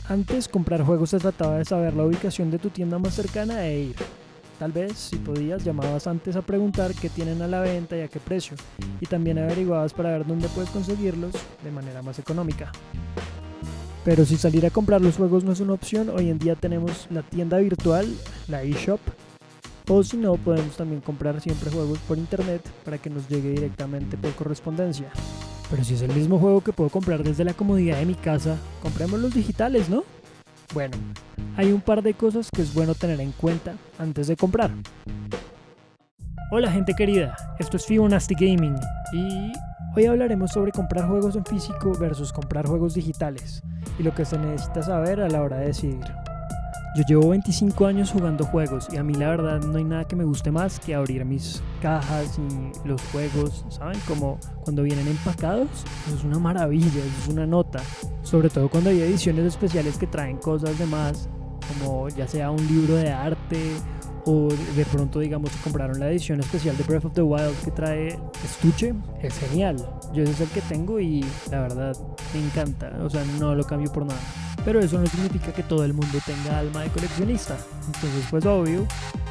Antes, comprar juegos se trataba de saber la ubicación de tu tienda más cercana e ir. Tal vez, si podías, llamabas antes a preguntar qué tienen a la venta y a qué precio, y también averiguabas para ver dónde puedes conseguirlos de manera más económica. Pero si salir a comprar los juegos no es una opción, hoy en día tenemos la tienda virtual, la eShop, o si no, podemos también comprar siempre juegos por internet para que nos llegue directamente por correspondencia. Pero si es el mismo juego que puedo comprar desde la comodidad de mi casa, compremos los digitales, ¿no? Bueno, hay un par de cosas que es bueno tener en cuenta antes de comprar. Hola gente querida, esto es Fibonacci Gaming y hoy hablaremos sobre comprar juegos en físico versus comprar juegos digitales y lo que se necesita saber a la hora de decidir. Yo llevo 25 años jugando juegos y a mí la verdad no hay nada que me guste más que abrir mis cajas y los juegos, ¿saben? Como cuando vienen empacados, eso es una maravilla, eso es una nota. Sobre todo cuando hay ediciones especiales que traen cosas de más, como ya sea un libro de arte o de pronto digamos que compraron la edición especial de Breath of the Wild que trae estuche, es genial. Yo ese es el que tengo y la verdad me encanta, o sea no lo cambio por nada. Pero eso no significa que todo el mundo tenga alma de coleccionista. Entonces pues obvio,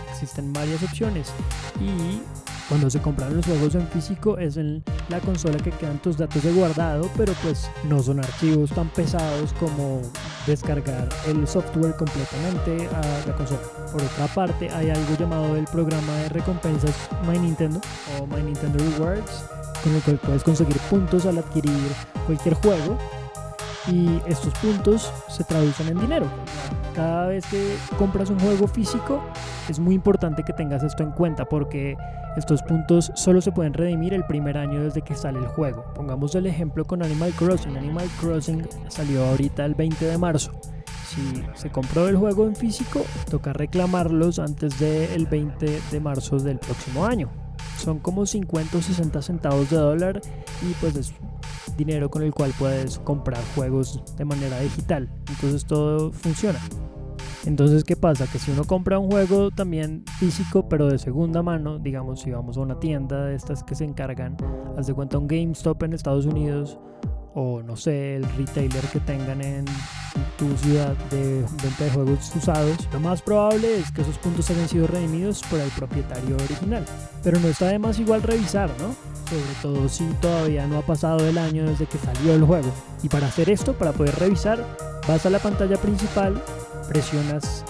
existen varias opciones. Y cuando se compran los juegos en físico es en la consola que quedan tus datos de guardado, pero pues no son archivos tan pesados como descargar el software completamente a la consola. Por otra parte, hay algo llamado el programa de recompensas My Nintendo o My Nintendo Rewards, con el cual puedes conseguir puntos al adquirir cualquier juego. Y estos puntos se traducen en dinero. Cada vez que compras un juego físico es muy importante que tengas esto en cuenta porque estos puntos solo se pueden redimir el primer año desde que sale el juego. Pongamos el ejemplo con Animal Crossing. Animal Crossing salió ahorita el 20 de marzo. Si se compró el juego en físico, toca reclamarlos antes del 20 de marzo del próximo año. Son como 50 o 60 centavos de dólar y pues es dinero con el cual puedes comprar juegos de manera digital. Entonces todo funciona. Entonces, ¿qué pasa? Que si uno compra un juego también físico, pero de segunda mano, digamos, si vamos a una tienda de estas que se encargan, haz de cuenta un GameStop en Estados Unidos, o no sé, el retailer que tengan en tu ciudad de venta de juegos usados, lo más probable es que esos puntos hayan sido redimidos por el propietario original. Pero no está de más igual revisar, ¿no? Sobre todo si todavía no ha pasado el año desde que salió el juego. Y para hacer esto, para poder revisar, vas a la pantalla principal, presionas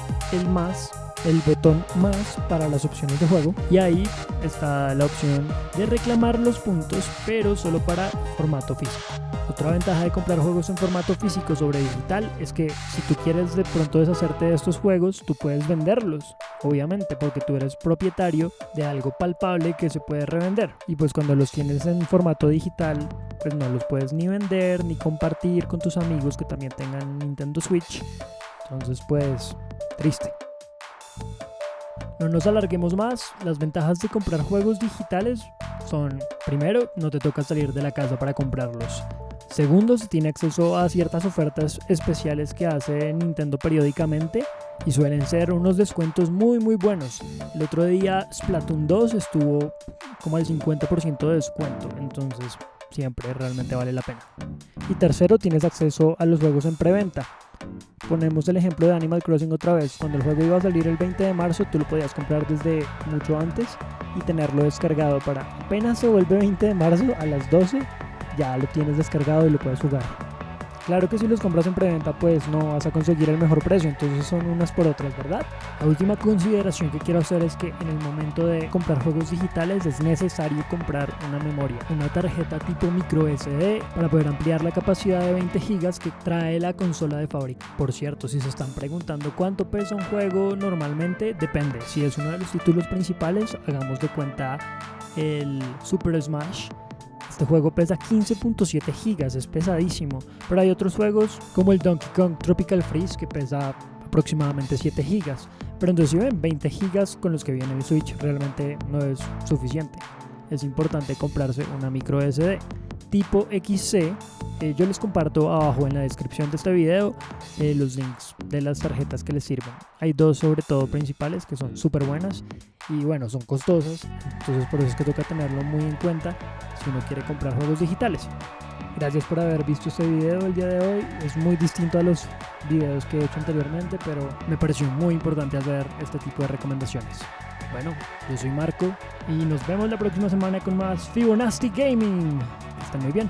el botón más para las opciones de juego y ahí está la opción de reclamar los puntos, pero solo para formato físico. Otra ventaja de comprar juegos en formato físico sobre digital es que si tú quieres de pronto deshacerte de estos juegos, tú puedes venderlos, obviamente, porque tú eres propietario de algo palpable que se puede revender. Y pues cuando los tienes en formato digital, pues no los puedes ni vender ni compartir con tus amigos que también tengan Nintendo Switch. Entonces pues, triste. No nos alarguemos más, las ventajas de comprar juegos digitales son: primero, no te toca salir de la casa para comprarlos. Segundo, se tiene acceso a ciertas ofertas especiales que hace Nintendo periódicamente y suelen ser unos descuentos muy buenos. El otro día Splatoon 2 estuvo como al 50% de descuento, entonces siempre realmente vale la pena. Y tercero, tienes acceso a los juegos en preventa. Ponemos el ejemplo de Animal Crossing otra vez. Cuando el juego iba a salir el 20 de marzo, tú lo podías comprar desde mucho antes y tenerlo descargado para apenas se vuelve 20 de marzo a las 12, ya lo tienes descargado y lo puedes jugar. Claro que si los compras en preventa pues no vas a conseguir el mejor precio, entonces son unas por otras, ¿verdad? La última consideración que quiero hacer es que en el momento de comprar juegos digitales es necesario comprar una memoria, una tarjeta tipo micro SD para poder ampliar la capacidad de 20 GB que trae la consola de fábrica. Por cierto, si se están preguntando cuánto pesa un juego normalmente, depende. Si es uno de los títulos principales, hagamos de cuenta el Super Smash. Este juego pesa 15.7 gigas, es pesadísimo, pero hay otros juegos como el Donkey Kong Tropical Freeze que pesa aproximadamente 7 gigas, pero entonces si ven 20 gigas con los que viene el Switch realmente no es suficiente. Es importante comprarse una micro SD tipo XC. Yo les comparto abajo en la descripción de este video los links de las tarjetas que les sirven. Hay dos sobre todo principales que son súper buenas y bueno, son costosas, entonces por eso es que toca tenerlo muy en cuenta si uno quiere comprar juegos digitales. Gracias por haber visto este video el día de hoy. Es muy distinto a los videos que he hecho anteriormente, pero me pareció muy importante hacer este tipo de recomendaciones. Bueno, yo soy Marco y nos vemos la próxima semana con más Fibonacci Gaming. Que estén muy bien.